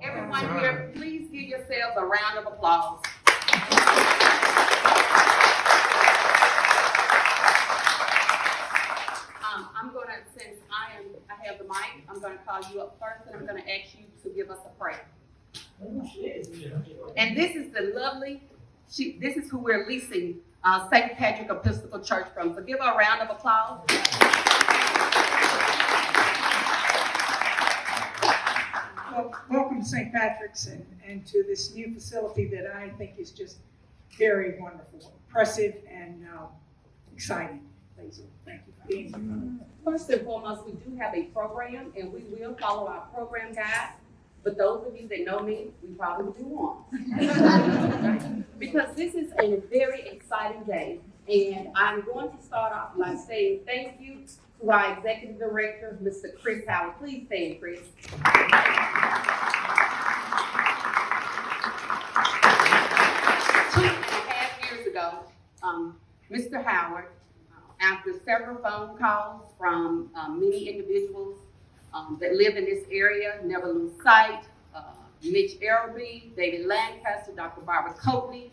Everyone here, please give yourselves a round of applause. I'm going to, since I have the mic, I'm going to call you up first, and I'm going to ask you to give us a prayer. And this is the lovely, this is who we're leasing St. Patrick Episcopal Church from. So give her a round of applause. Well, welcome to St. Patrick's and to this new facility that I think is just very wonderful, impressive, and exciting. Basil, thank you for being here. First and foremost, we do have a program, and we will follow our program guide. But those of you that know me, we probably do want. Because this is a very exciting day. And I'm going to start off by saying thank you to our executive director, Mr. Chris Howard. Please stand, Chris. 2.5 years ago, Mr. Howard, after several phone calls from many individuals that live in this area, Never Lose Sight, Mitch Araby, David Lancaster, Dr. Barbara Coakley,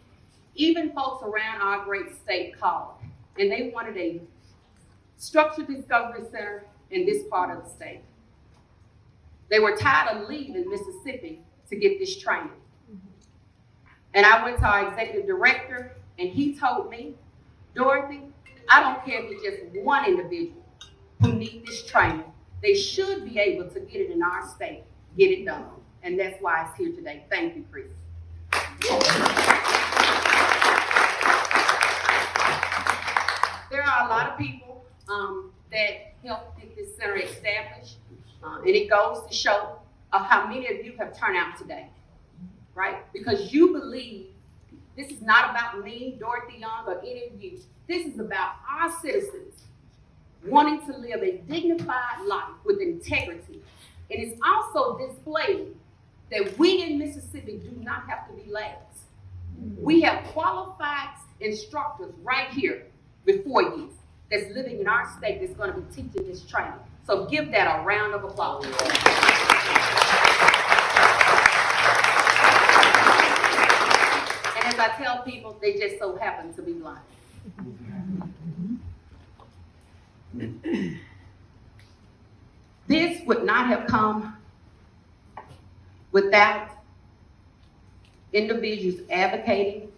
even folks around our great state called. And they wanted a structured discovery center in this part of the state. They were tired of leaving Mississippi to get this training. And I went to our executive director, and he told me, Dorothy, I don't care if it's just one individual who needs this training. They should be able to get it in our state, get it done. And that's why it's here today. Thank you, Chris. There are a lot of people that helped get this center established. And it goes to show how many of you have turned out today, right? Because you believe this is not about me, Dorothy Young, or any of you. This is about our citizens wanting to live a dignified life with integrity. And it's also displaying that we in Mississippi do not have to be last. We have qualified instructors right here before you that's living in our state that's going to be teaching this training. So give that a round of applause. And as I tell people, they just so happen to be blind. This would not have come without individuals advocating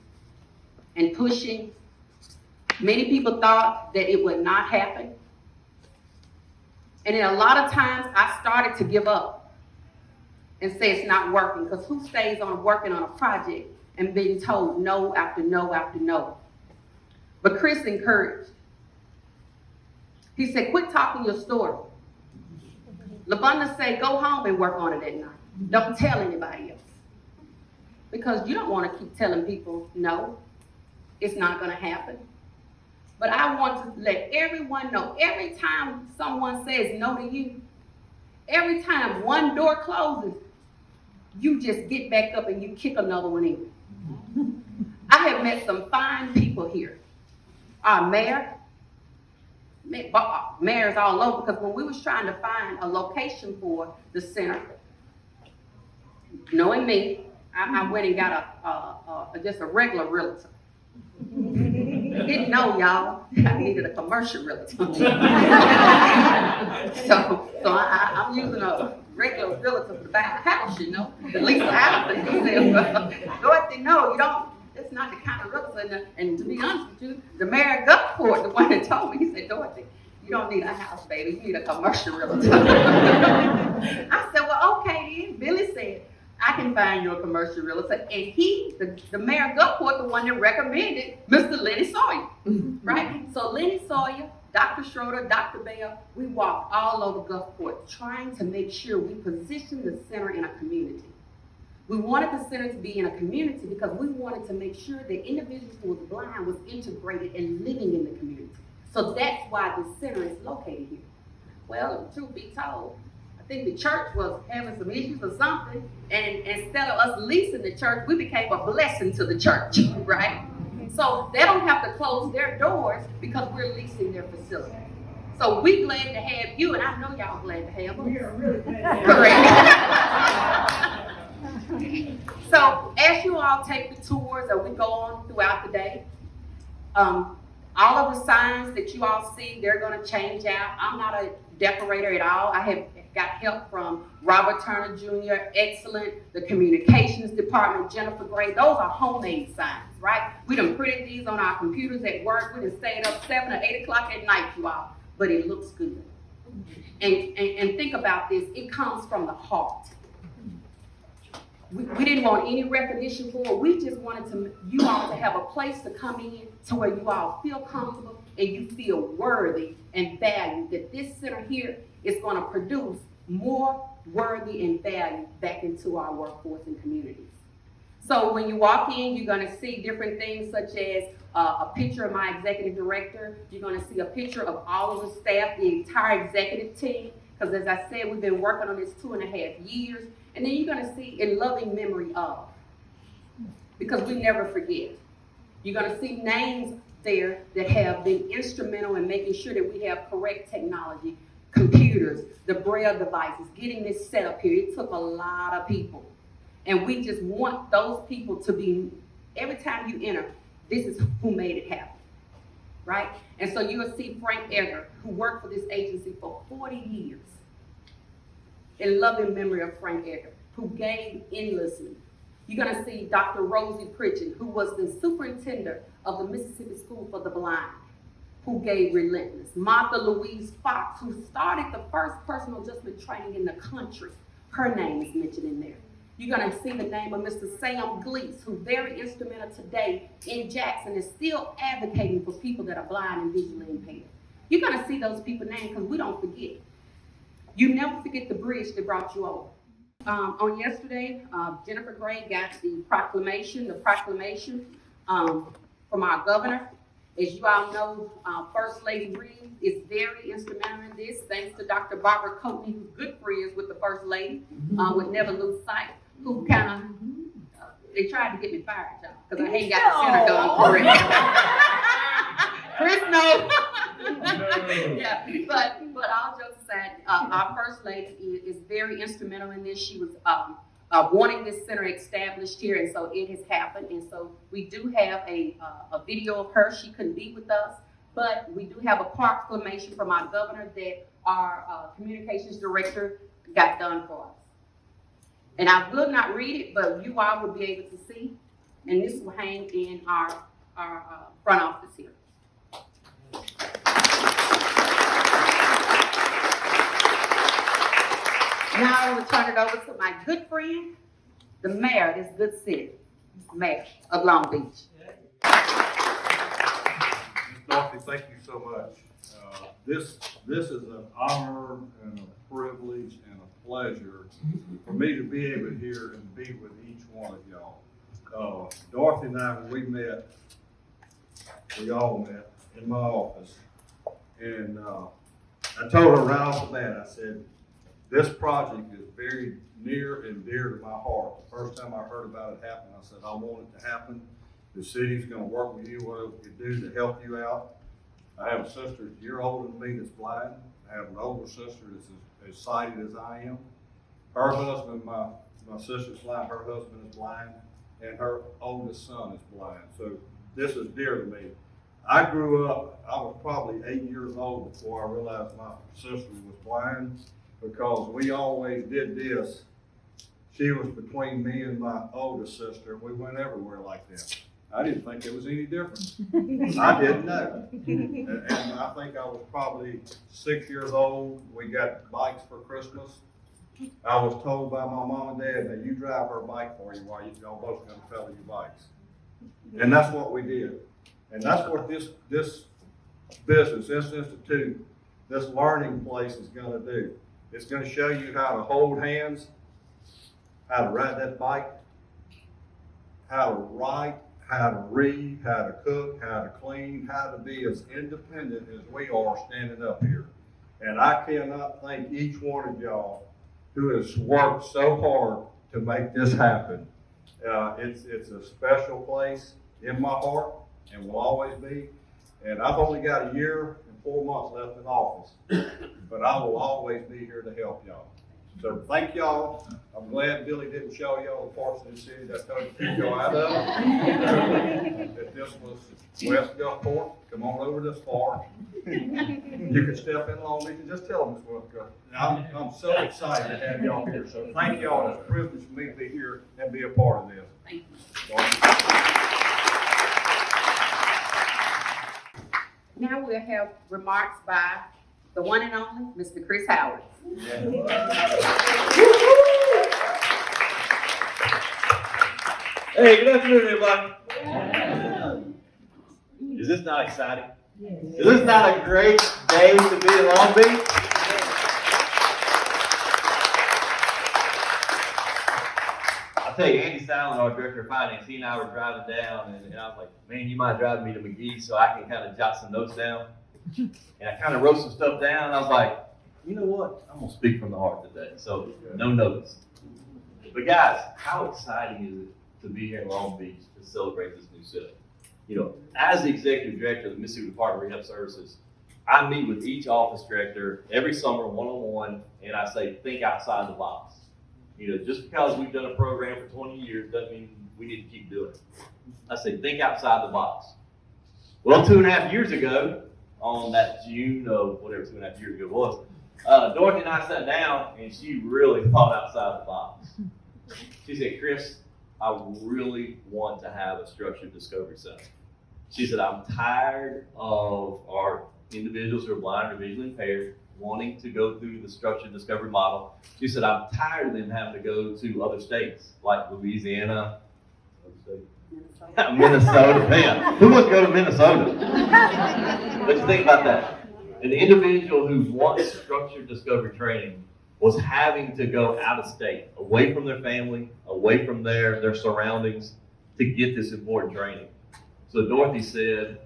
and pushing. Many people thought that it would not happen. And then a lot of times I started to give up and say it's not working, because who stays on working on a project and being told no after no after no? But Chris encouraged. He said, quit talking your story. LaBunda said, go home and work on it at night. Don't tell anybody else. Because you don't want to keep telling people, no, it's not going to happen. But I want to let everyone know, every time someone says no to you, every time one door closes, you just get back up and you kick another one in. I have met some fine people here. Our mayors all over, because when we was trying to find a location for the center, knowing me, I went and got just a regular realtor. Didn't know, y'all, I needed a commercial realtor. so I'm using a regular realtor to buy a house, you know, to lease a house. And he said, Dorothy, no, you don't. That's not the kind of realtor. And to be honest with you, the mayor of Gulfport, the one that told me, he said, Dorothy, you don't need a house, baby. You need a commercial realtor. I said, well, okay then. Billy said, I can find you a commercial realtor. And he, the mayor of Gulfport, the one that recommended Mr. Lenny Sawyer, right? So Lenny Sawyer, Dr. Schroeder, Dr. Bell, we walked all over Gulfport trying to make sure we positioned the center in a community. We wanted the center to be in a community because we wanted to make sure that individuals who was blind was integrated and living in the community. So that's why the center is located here. Well, truth be told, I think the church was having some issues or something, and instead of us leasing the church, we became a blessing to the church, right? So they don't have to close their doors because we're leasing their facility. So we're glad to have you, and I know y'all glad to have us. We are really glad to have you. Correct. So as you all take the tours or we go on throughout the day, all of the signs that you all see, they're going to change out. I'm not a decorator at all. I have got help from Robert Turner Jr., excellent, the communications department, Jennifer Gray. Those are homemade signs, right? We done printed these on our computers at work. We done stayed up 7 or 8 o'clock at night, you all, but it looks good. And think about this, it comes from the heart. We didn't want any recognition for it. We just wanted you all to have a place to come in to where you all feel comfortable and you feel worthy and valued, that this center here is going to produce more worthy and value back into our workforce and communities. So when you walk in, you're going to see different things such as a picture of my executive director. You're going to see a picture of all of the staff, the entire executive team, because as I said, we've been working on this 2.5 years. And then you're going to see in loving memory of, because we never forget. You're going to see names there that have been instrumental in making sure that we have correct technology, computers, the Braille devices, getting this set up here. It took a lot of people. And we just want those people to be, every time you enter, this is who made it happen, right? And so you will see Frank Egger, who worked for this agency for 40 years. In loving memory of Frank Egger, who gave endlessly. You're going to see Dr. Rosie Pritchett, who was the superintendent of the Mississippi School for the Blind, who gave relentless. Martha Louise Fox, who started the first personal adjustment training in the country. Her name is mentioned in there. You're going to see the name of Mr. Sam Gleese, who's very instrumental today in Jackson, is still advocating for people that are blind and visually impaired. You're going to see those people's names because we don't forget. You never forget the bridge that brought you over. On yesterday, Jennifer Gray got the proclamation from our governor. As you all know, First Lady Reed is very instrumental in this, thanks to Dr. Barbara Coatney, who's good friends with the First Lady, would never lose sight, who kind of, they tried to get me fired, y'all, because I ain't got the center done correct. Chris knows. Yeah, but all jokes aside, our First Lady is very instrumental in this. She was wanting this center established here, and so it has happened. And so we do have a video of her. She couldn't be with us, but we do have a proclamation from our governor that our communications director got done for us. And I will not read it, but you all will be able to see. And this will hang in our front office here. Now I will turn it over to my good friend, the mayor of this good city, Mayor of Long Beach. Ms. Dorothy, thank you so much. This is an honor and a privilege and a pleasure for me to be able to hear and be with each one of y'all. Dorothy and I, when we all met in my office, and I told her right off the bat, I said, this project is very near and dear to my heart. The first time I heard about it happen, I said, I want it to happen. The city's gonna work with you, whatever we can do to help you out. I have a sister a year older than me that's blind. I have an older sister that's as sighted as I am. Her husband, my sister's blind, her husband is blind, and her oldest son is blind. So this is dear to me. I grew up, I was probably 8 years old before I realized my sister was blind, because we always did this. She was between me and my oldest sister. We went everywhere like that. I didn't think it was any different. I didn't know. And I think I was probably 6 years old. We got bikes for Christmas. I was told by my mom and dad that you drive her bike for you while y'all both gonna pedal your bikes. And that's what we did. And that's what this business, this institute, this learning place is gonna do. It's gonna show you how to hold hands, how to ride that bike, how to write, how to read, how to cook, how to clean, how to be as independent as we are standing up here. And I cannot thank each one of y'all who has worked so hard to make this happen. It's a special place in my heart and will always be. And I've only got a year and 4 months left in office, but I will always be here to help y'all. So thank y'all. I'm glad Billy didn't show y'all the parts of the city that told you to keep y'all out of. If this was West Gulfport, come on over this far. You can step in Long Beach and just tell them it's West Gulfport. I'm so excited to have y'all here. So thank y'all. It's a privilege for me to be here and be a part of this. Thank you. Now we'll have remarks by the one and only Mr. Chris Howard. Hey, good afternoon, everybody. Is this not exciting? Is this not a great day to be in Long Beach? I'll tell you, Andy Silent, our director of finance, he and I were driving down, and I was like, man, you mind driving me to McGee so I can kind of jot some notes down? And I kind of wrote some stuff down, and I was like, you know what? I'm going to speak from the heart today, so no notes. But guys, how exciting is it to be here in Long Beach to celebrate this new city? You know, as the executive director of the Mississippi Department of Rehab Services, I meet with each office director every summer one-on-one, and I say, think outside the box. You know, just because we've done a program for 20 years doesn't mean we need to keep doing it. I say, think outside the box. Well, 2.5 years ago, on that June of whatever 2.5 years ago was, Dorothy and I sat down, and she really thought outside the box. She said, Chris, I really want to have a structured discovery center. She said, I'm tired of our individuals who are blind or visually impaired wanting to go through the structured discovery model. She said, I'm tired of them having to go to other states like Louisiana, Minnesota. Man, who wants to go to Minnesota? What you think about that? An individual who wants structured discovery training was having to go out of state, away from their family, away from their surroundings to get this important training. So Dorothy said,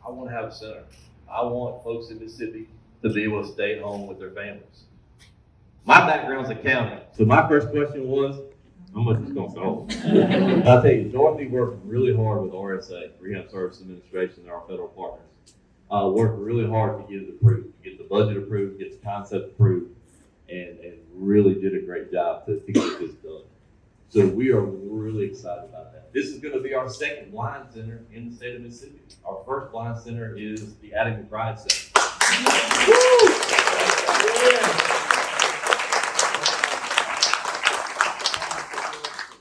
I want to have a center. I want folks in Mississippi to be able to stay at home with their families. My background's accounting, so my first question was, how much is going to cost? I'll tell you, Dorothy worked really hard with RSA, Rehab Service Administration, and our federal partners. Worked really hard to get it approved, to get the budget approved, get the concept approved, and really did a great job to get this done. So we are really excited about that. This is going to be our second blind center in the state of Mississippi. Our first blind center is the Addie McBride Center.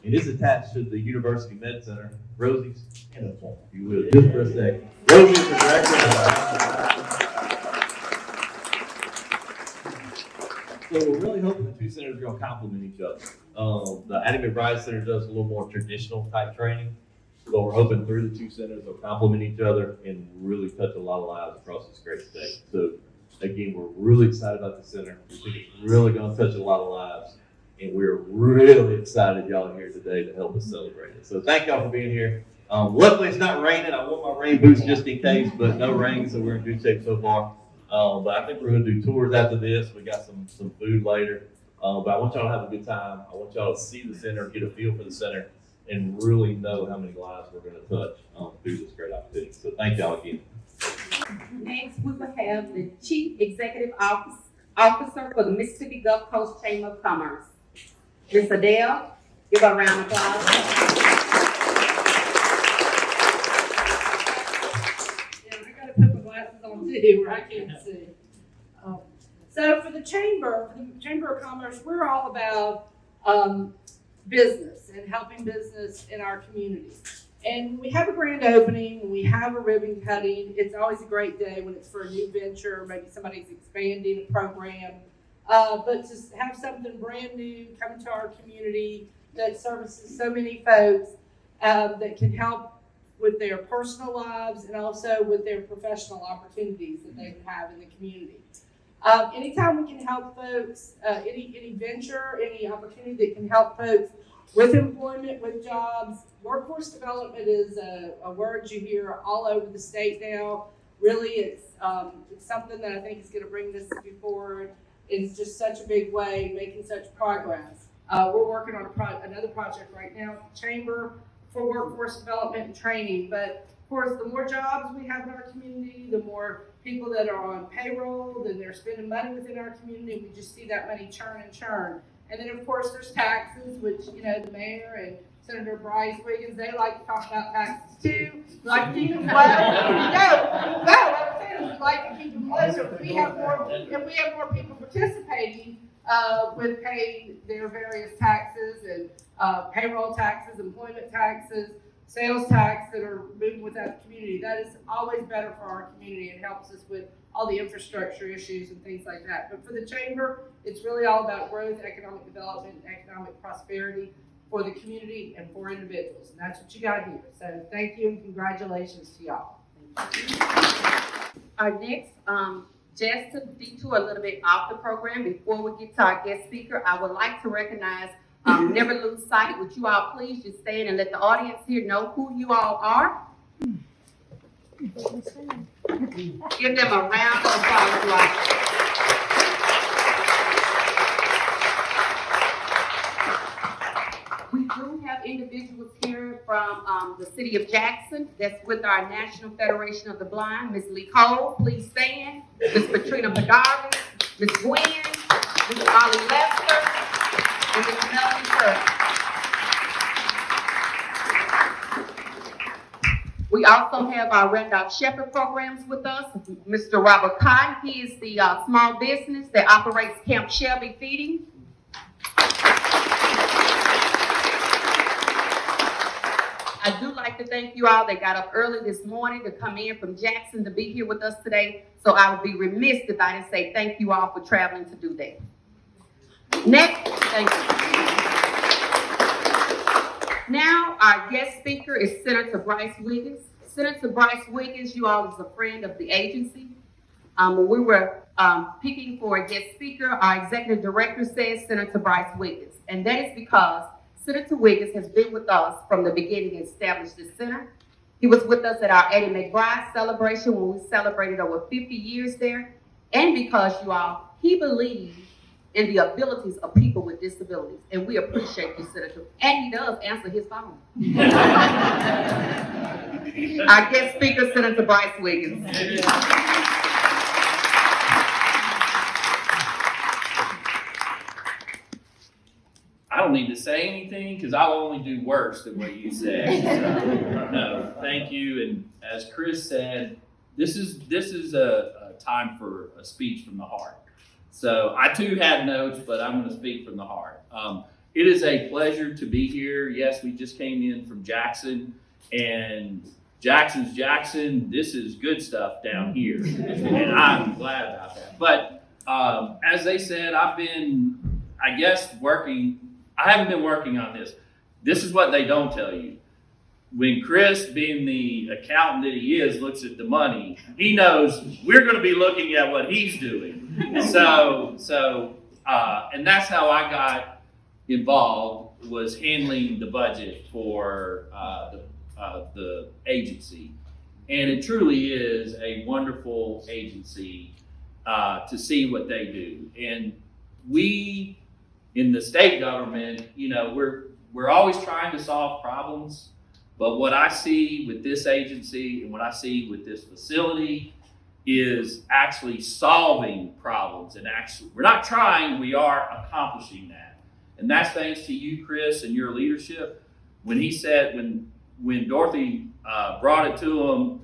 And it's attached to the University Med Center. Rosie's in a form, if you will, just for a second. Rosie is the director. So we're really hoping the two centers are going to complement each other. The Addie McBride Center does a little more traditional type training, but we're hoping through the two centers they'll complement each other and really touch a lot of lives across this great state. So again, we're really excited about the center. We think it's really going to touch a lot of lives, and we're really excited y'all are here today to help us celebrate it. So thank y'all for being here. Luckily, it's not raining. I wore my rain boots just in case, but no rain, so we're in good shape so far. But I think we're going to do tours after this. We got some food later. But I want y'all to have a good time. I want y'all to see the center, get a feel for the center, and really know how many lives we're going to touch through this great opportunity. So thank y'all again. Next, we will have the Chief Executive Officer for the Mississippi Gulf Coast Chamber of Commerce, Ms. Adele. Give her a round of applause. Yeah, I gotta put my glasses on too, where I can't see. So for the Chamber of Commerce, we're all about business and helping business in our community. And we have a grand opening, we have a ribbon cutting. It's always a great day when it's for a new venture, maybe somebody's expanding a program. But to have something brand new come into our community that services so many folks that can help with their personal lives and also with their professional opportunities that they would have in the community. Anytime we can help folks, any venture, any opportunity that can help folks with employment, with jobs. Workforce development is a word you hear all over the state now. Really, it's something that I think is going to bring Mississippi forward in just such a big way, making such progress. We're working on another project right now at the Chamber for workforce development and training. But of course, the more jobs we have in our community, the more people that are on payroll, then they're spending money within our community. We just see that money churn and churn. And then, of course, there's taxes, which, you know, the mayor and Senator Bryce Wiggins, they like to talk about taxes too. We like to keep them low. We like to keep them low. So if we have more people participating with paying their various taxes and payroll taxes, employment taxes, sales tax that are moving within the community, that is always better for our community. It helps us with all the infrastructure issues and things like that. But for the chamber, it's really all about growth, economic development, and economic prosperity for the community and for individuals. And that's what you got here. So thank you and congratulations to y'all. Our next, just to detour a little bit off the program, before we get to our guest speaker, I would like to recognize, never lose sight. Would you all please just stand and let the audience here know who you all are? Give them a round of applause, you all. We do have individuals here from the city of Jackson that's with our National Federation of the Blind. Ms. Lee Cole, please stand. Ms. Patrina Bedari, Ms. Gwen, Ms. Ollie Lester, and Ms. Melanie Kirk. We also have our Randolph Shepherd programs with us. Mr. Robert Cotton, he is the small business that operates Camp Shelby Feeding. I do like to thank you all that got up early this morning to come in from Jackson to be here with us today. So I would be remiss if I didn't say thank you all for traveling to do that. Next, thank you. Now, our guest speaker is Senator Bryce Wiggins. Senator Bryce Wiggins, you all is a friend of the agency. When we were picking for a guest speaker, our executive director says Senator Bryce Wiggins. And that is because Senator Wiggins has been with us from the beginning and established this center. He was with us at our Eddie McBride celebration when we celebrated over 50 years there. And because you all, he believed in the abilities of people with disabilities. And we appreciate you, Senator. And he does answer his phone. Our guest speaker, Senator Bryce Wiggins. I don't need to say anything because I'll only do worse than what you said. So, no, thank you. And as Chris said, this is a time for a speech from the heart. So I too had notes, but I'm going to speak from the heart. It is a pleasure to be here. Yes, we just came in from Jackson, and Jackson's Jackson. This is good stuff down here, and I'm glad about that. But as they said, I've been, I guess, working. I haven't been working on this. This is what they don't tell you. When Chris, being the accountant that he is, looks at the money, he knows we're going to be looking at what he's doing. And that's how I got involved, was handling the budget for the agency. And it truly is a wonderful agency to see what they do. And we, in the state government, you know, we're always trying to solve problems, but what I see with this agency and what I see with this facility is actually solving problems. And actually, we're not trying, we are accomplishing that. And that's thanks to you, Chris, and your leadership. When he said, when Dorothy brought it to him,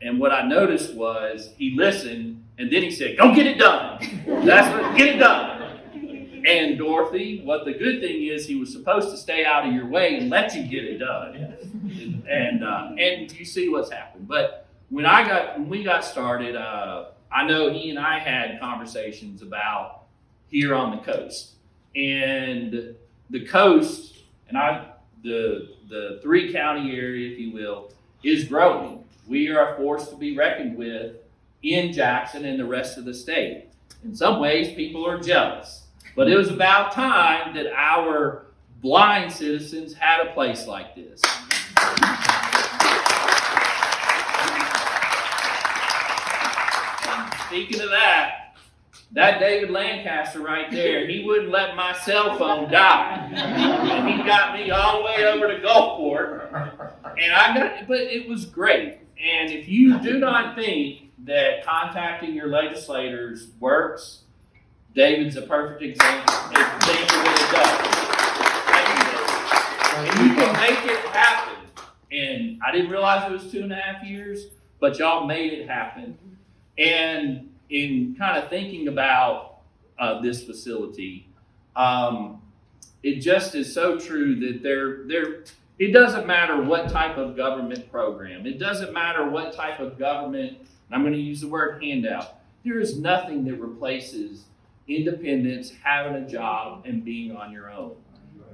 and what I noticed was he listened, and then he said, go get it done. Get it done. And Dorothy, what the good thing is, he was supposed to stay out of your way and let you get it done. And you see what's happened. But when we got started, I know he and I had conversations about here on the coast. And the coast, and the 3-county area, if you will, is growing. We are a force to be reckoned with in Jackson and the rest of the state. In some ways, people are jealous. But it was about time that our blind citizens had a place like this. And speaking of that David Lancaster right there, he wouldn't let my cell phone die. And he got me all the way over to Gulfport. But it was great. And if you do not think that contacting your legislators works, David's a perfect example that it does. Thank you, David. And you can make it happen. And I didn't realize it was 2.5 years, but y'all made it happen. And in kind of thinking about this facility, it just is so true that it doesn't matter what type of government program, it doesn't matter what type of government, and I'm going to use the word handout, there is nothing that replaces independence, having a job, and being on your own.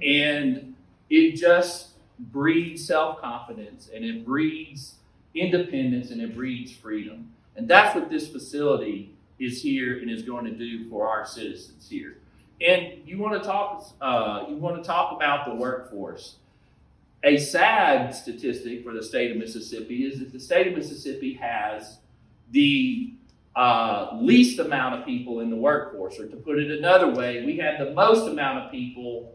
And it just breeds self-confidence, and it breeds independence, and it breeds freedom. And that's what this facility is here and is going to do for our citizens here. And you want to talk about the workforce. A sad statistic for the state of Mississippi is that the state of Mississippi has the least amount of people in the workforce, or to put it another way, we have the most amount of people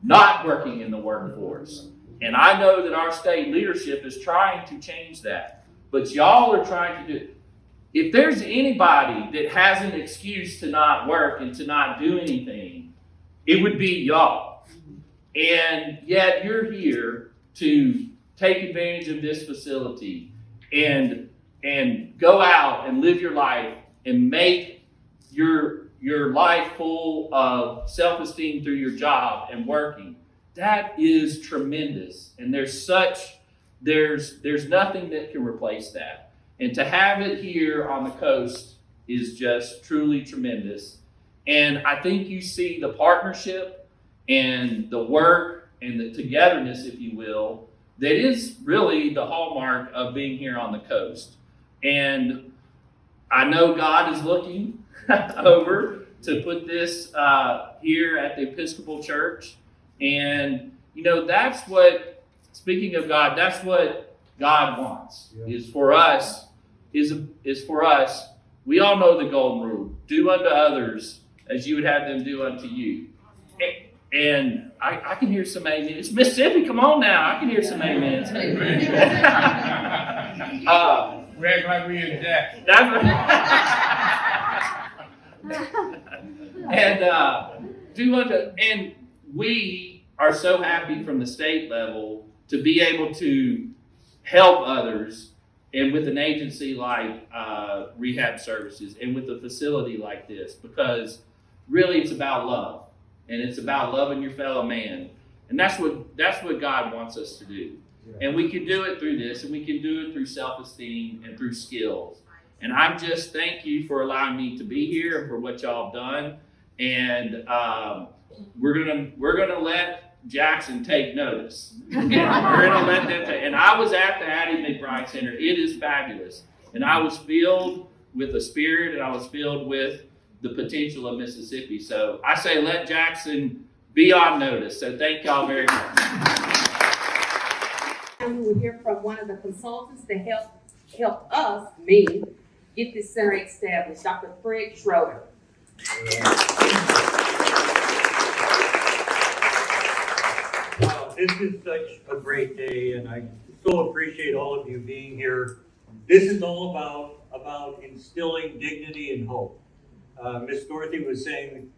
not working in the workforce. And I know that our state leadership is trying to change that, but y'all are trying to do it. If there's anybody that has an excuse to not work and to not do anything, it would be y'all. And yet you're here to take advantage of this facility and go out and live your life and make your life full of self-esteem through your job and working. That is tremendous. And there's nothing that can replace that. And to have it here on the coast is just truly tremendous. And I think you see the partnership and the work and the togetherness, if you will, that is really the hallmark of being here on the coast. And I know God is looking over to put this here at the Episcopal Church. And, that's what, speaking of God, that's what God wants, is for us. We all know the golden rule: do unto others as you would have them do unto you. And I can hear some amens. It's Mississippi, come on now. I can hear some amens. We act like we in Jackson. And we are so happy from the state level to be able to help others, and with an agency like Rehab Services and with a facility like this, because really it's about love, and it's about loving your fellow man. And that's what God wants us to do. And we can do it through this, and we can do it through self-esteem and through skills. And I'm just thank you for allowing me to be here and for what y'all have done. And we're gonna let Jackson take notice. We're gonna let them take. And I was at the Addie McBride Center. It is fabulous. And I was filled with the spirit, and I was filled with the potential of Mississippi. So I say let Jackson be on notice. So thank y'all very much. And we'll hear from one of the consultants to help us, me, get this center established, Dr. Fred Schroeder. Wow, this is such a great day, and I so appreciate all of you being here. This is all about instilling dignity and hope. Miss Dorothy was saying,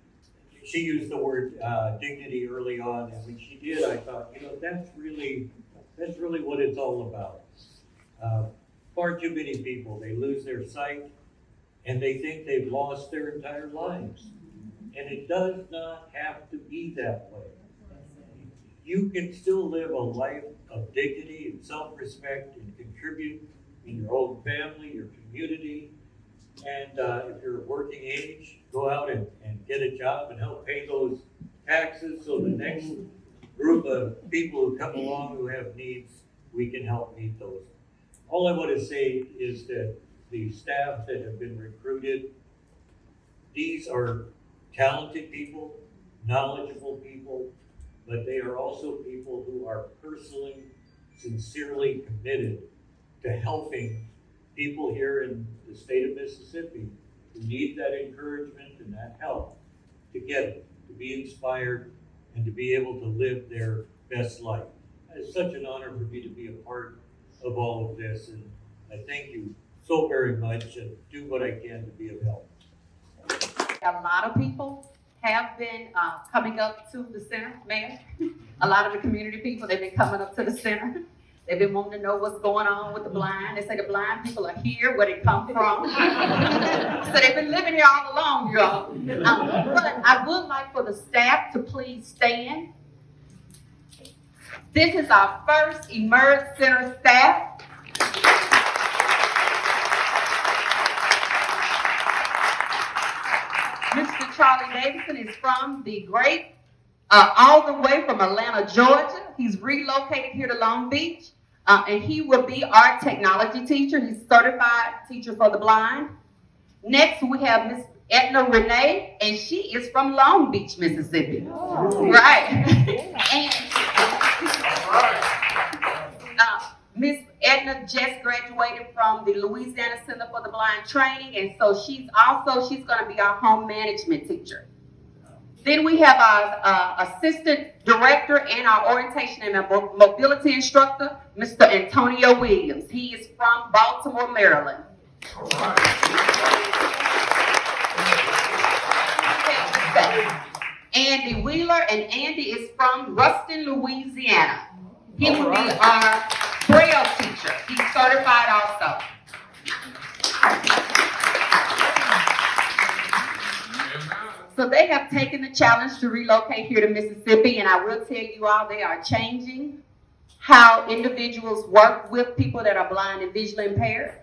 she used the word dignity early on, and when she did, I thought, that's really what it's all about. Far too many people, they lose their sight, and they think they've lost their entire lives. And it does not have to be that way. You can still live a life of dignity and self-respect and contribute in your own family, your community. And if you're working age, go out and get a job and help pay those taxes so the next group of people who come along who have needs, we can help meet those. All I want to say is that the staff that have been recruited, these are talented people, knowledgeable people, but they are also people who are personally, sincerely committed to helping people here in the state of Mississippi who need that encouragement and that help to get it, to be inspired, and to be able to live their best life. It's such an honor for me to be a part of all of this, and I thank you so so very much and do what I can to be of help. A lot of people have been coming up to the center, Mayor. A lot of the community people, they've been coming up to the center. They've been wanting to know what's going on with the blind. They say the blind people are here, where they come from. So they've been living here all along, y'all. But I would like for the staff to please stand. This is our first Emerge Center staff. Mr. Charlie Davidson is from the great, all the way from Atlanta, Georgia. He's relocated here to Long Beach, and he will be our technology teacher. He's a certified teacher for the blind. Next, we have Miss Edna Renee, and she is from Long Beach, Mississippi. Oh. Right. And Miss Edna just graduated from the Louisiana Center for the Blind Training, and so she's going to be our home management teacher. Then we have our assistant director and our orientation and mobility instructor, Mr. Antonio Williams. He is from Baltimore, Maryland. Andy Wheeler, and Andy is from Ruston, Louisiana. He will be our Braille teacher. He's certified also. So they have taken the challenge to relocate here to Mississippi, and I will tell you all, they are changing how individuals work with people that are blind and visually impaired.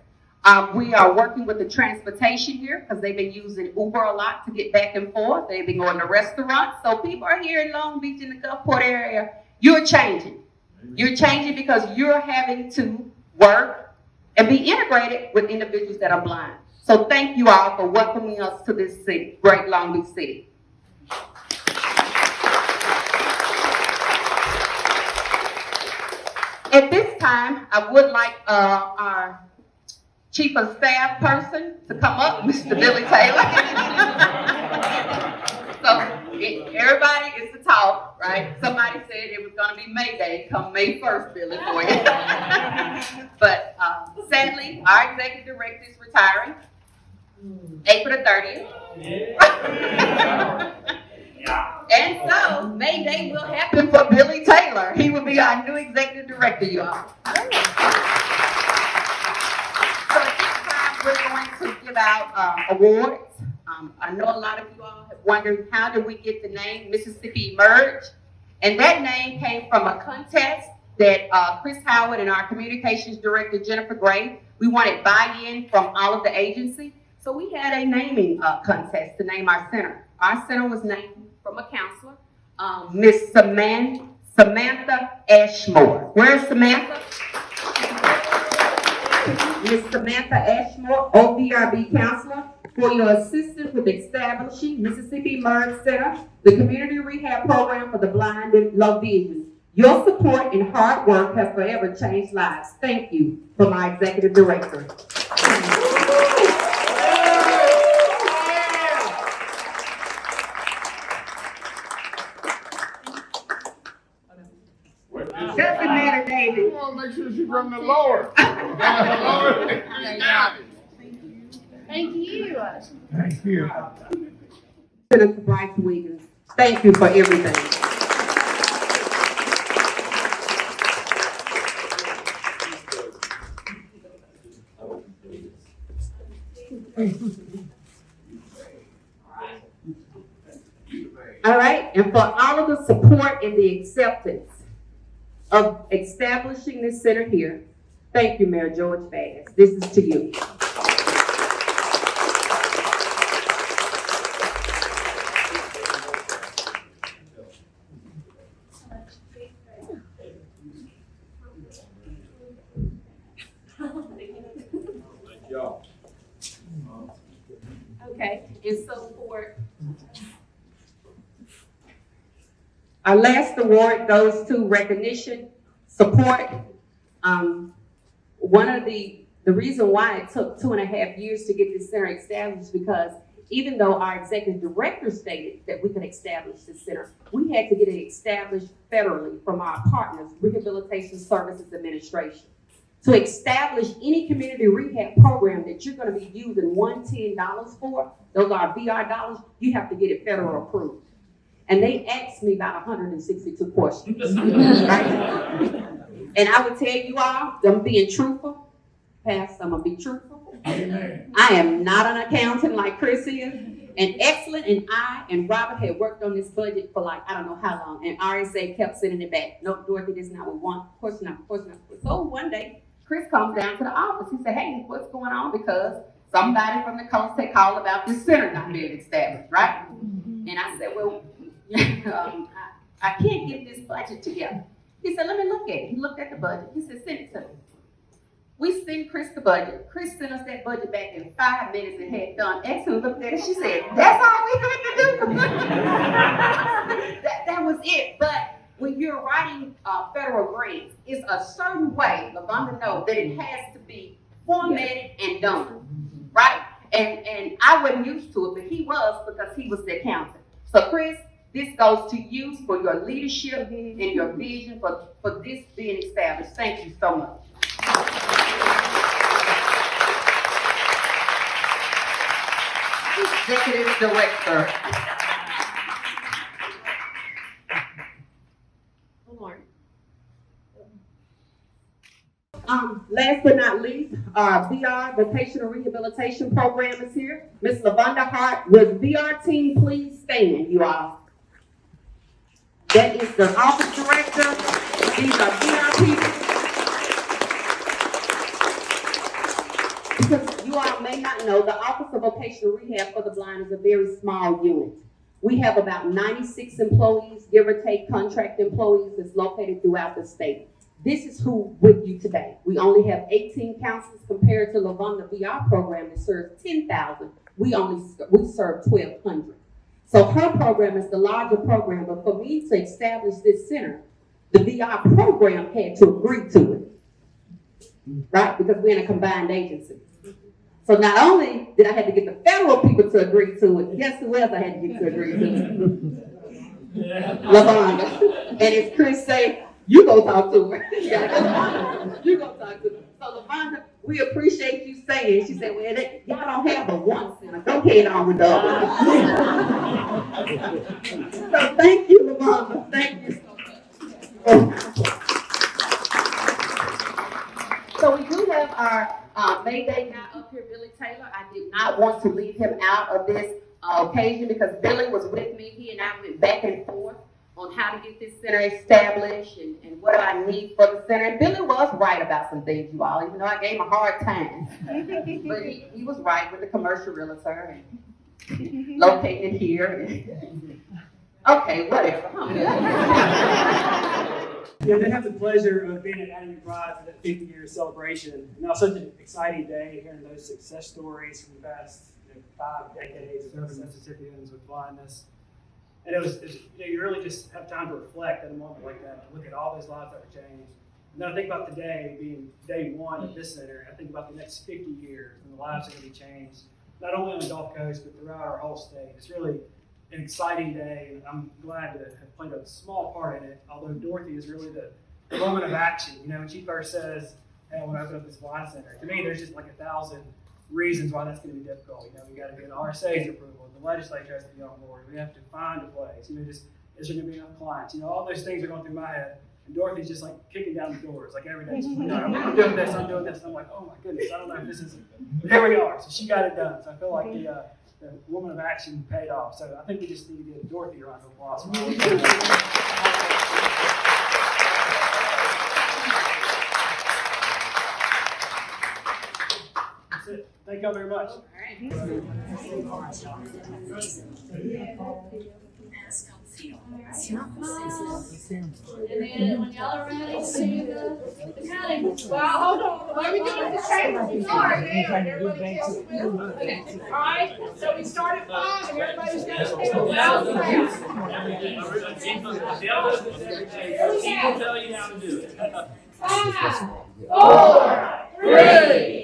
We are working with the transportation here because they've been using Uber a lot to get back and forth. They've been going to restaurants. So people are here in Long Beach in the Gulfport area. You're changing. You're changing because you're having to work and be integrated with individuals that are blind. So thank you all for welcoming us to this city, great Long Beach city. At this time, I would like our Chief of Staff person to come up, Mr. Billy Taylor. So everybody is to talk, right? Somebody said it was going to be May Day. Come May 1st, Billy, for you. But sadly, our executive director is retiring April the 30th. And so May Day will happen for Billy Taylor. He will be our new executive director, you all. So at this time, we're going to give out awards. I know a lot of you all have wondered, how did we get the name Mississippi Emerge? And that name came from a contest that Chris Howard and our communications director, Jennifer Gray, we wanted buy-in from all of the agency. So we had a naming contest to name our center. Our center was named from a counselor, Miss Samantha Ashmore. Where's Samantha? Miss Samantha Ashmore, OBRB counselor, for your assistance with establishing Mississippi Emerge Center, the community rehab program for the blind and low vision. Your support and hard work have forever changed lives. Thank you, from my executive director. Just a minute, David. You want to make sure she's from the Lord. Thank you. Thank you. Senator Bryce Wiggins, thank you for everything. All right, and for all of the support and the acceptance of establishing this center here, thank you, Mayor George Bass. This is to you. Okay, and so for our last award goes to recognition, support. One of the reason why it took 2.5 years to get this center established, because even though our executive director stated that we could establish this center, we had to get it established federally from our partners, Rehabilitation Services Administration. To establish any community rehab program that you're gonna be using $110 for, those are VR dollars, you have to get it federal approved. And they asked me about 162 questions, right? And I would tell you all, I'm being truthful. Pastor, I'm gonna be truthful. I am not an accountant like Chris is. And Excellent and I and Robert had worked on this budget for like, I don't know how long. And RSA kept sending it back. No, Dorothy, this is not what we want. Of course not, of course not. So one day, Chris comes down to the office. He said, hey, what's going on? Because somebody from the coast had called about this center not being established, right? And I said, well, I can't get this budget together. He said, let me look at it. He looked at the budget. He said, send it to me. We sent Chris the budget. Chris sent us that budget back in 5 minutes and had done. Excellent looked at it. She said, that's all we had to do. that was it. But when you're writing federal grants, it's a certain way, LaVonda knows, that it has to be formatted and done, right? And I wasn't used to it, but he was, because he was the accountant. So Chris, this goes to you for your leadership and your vision for this being established. Thank you so much. Executive Director. Last but not least, our VR Vocational Rehabilitation Program is here. Ms. LaVonda Hart with VR team, please stand, you all. That is the office director. These are VR people. Because you all may not know, the Office of Vocational Rehab for the Blind is a very small unit. We have about 96 employees, give or take contract employees, that's located throughout the state. This is who with you today. We only have 18 counselors compared to LaVonda VR program that serves 10,000. We serve 1,200. So her program is the larger program, but for me to establish this center, the VR program had to agree to it, right? Because we're in a combined agency. So not only did I have to get the federal people to agree to it, guess who else I had to get to agree to it? LaVonda. And as Chris say, you go talk to her. You go talk to her. So LaVonda, we appreciate you saying. She said, well, y'all don't have but one center. Go ahead on with the other. So thank you, LaVonda. Thank you so much. So we do have our May Day guy up here, Billy Taylor. I did not want to leave him out of this occasion because Billy was with me. He and I went back and forth on how to get this center established and what I need for the center. And Billy was right about some things, you all, even though I gave him a hard time. But he was right with the commercial realtor and located here. Okay, whatever. Yeah, I have the pleasure of being at Academy Pride for that 50-year celebration. And that was such an exciting day, hearing those success stories from the past 5 decades of serving Mississippians with blindness. And it was you really just have time to reflect at a moment like that, to look at all those lives that were changed. And then I think about today being day one of this center, and I think about the next 50 years and the lives that are going to be changed, not only on the Gulf Coast, but throughout our whole state. It's really an exciting day, and I'm glad to have played a small part in it, although Dorothy is really the woman of action. When she first says, hey, I want to open up this blind center, to me, there's just like 1,000 reasons why that's going to be difficult. We got to get RSA's approval, the legislature has to be on board, we have to find a place, just, is there going to be enough clients? All those things are going through my head, and Dorothy's just like kicking down the doors, like every day. She's like, I'm doing this, I'm doing this, and I'm like, oh my goodness, I don't know if this is, but here we are, so she got it done. So I feel like the woman of action paid off. So I think we just need to give Dorothy a round of applause. That's it. Thank y'all very much. And then when y'all are ready, see the counting. Well, hold on. Let me do it the chamber. Sorry, everybody tells me. Okay. All right. So we start at 5 and everybody's got to stay on He will tell you how to do it. 5, 4, 3,